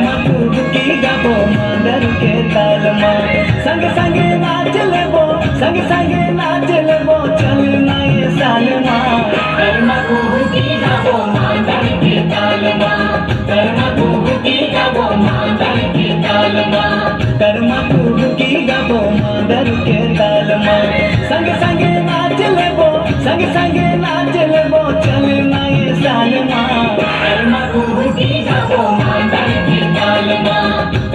कर्मा डुबकी गाबो मांदर के ताल मा संग संग नाच लेबो संग संग नाच लेबो चल ना ये साल मा कर्मा डुबकी गाबो मांदर के ताल मा कर्मा डुबकी गाबो मांदर के ताल मा कर्मा डुबकी गाबो मांदर के ताल मा संग संग नाच लेबो संग संग नाच लेबो चल ना ये साल मा कर्मा डुबकी गाबो मांदर के ताल मा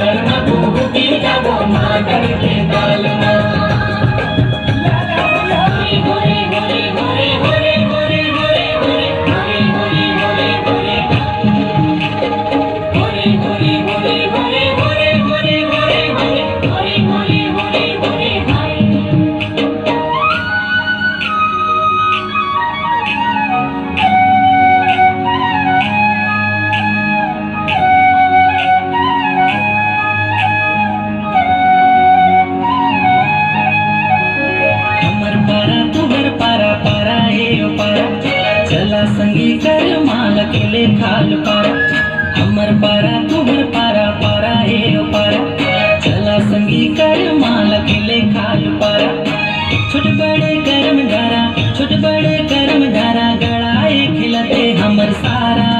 कर्मा डुबकी गाबो मांदर के ताल मा चला संगी कर माल अकेले खाल पारा हमर पारा तुहर पारा पारा हे पारा चला संगी कर माल अकेले खाल पारा छोट बड़े कर्म धारा छोट बड़े कर्म धारा गड़ाए खिलते हमर सारा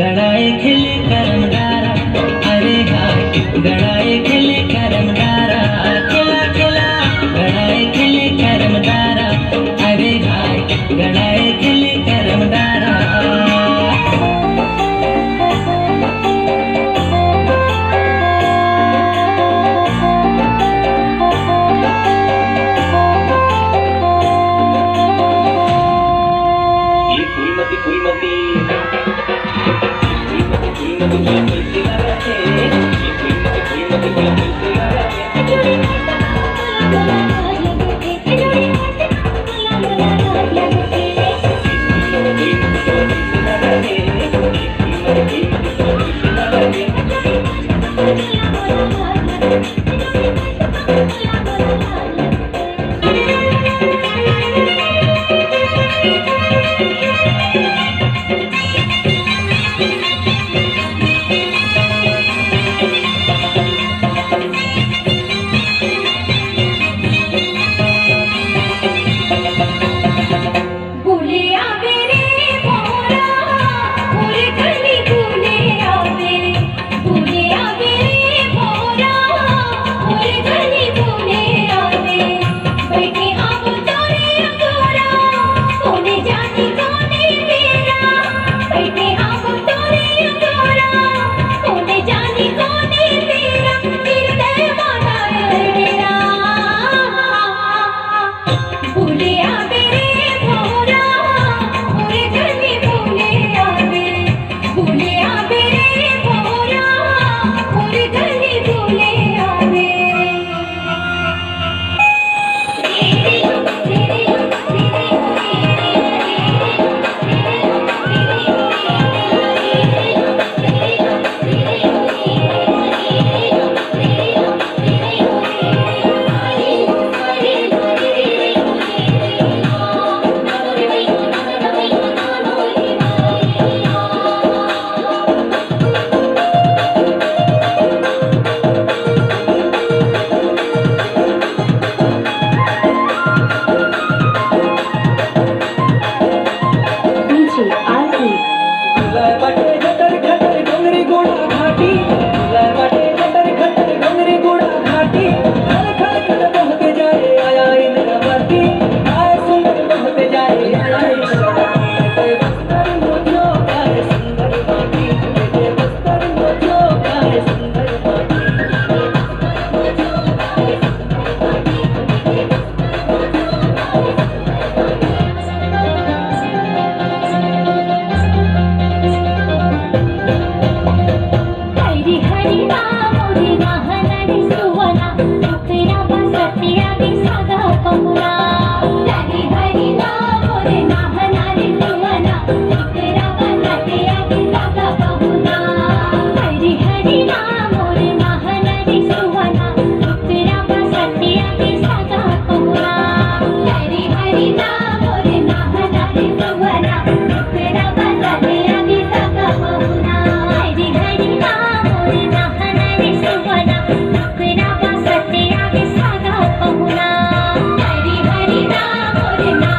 गड़ाए खिले कर्म धारा अरे हाय गड़ाए खिले कर्म धारा खिला खिला गड़ाए खिले कर्म धारा अरे हाय गड़ाए खिले कर्म धारा ये फूलमती फूलमती फूलमती फूलमती फूलमती फूलमती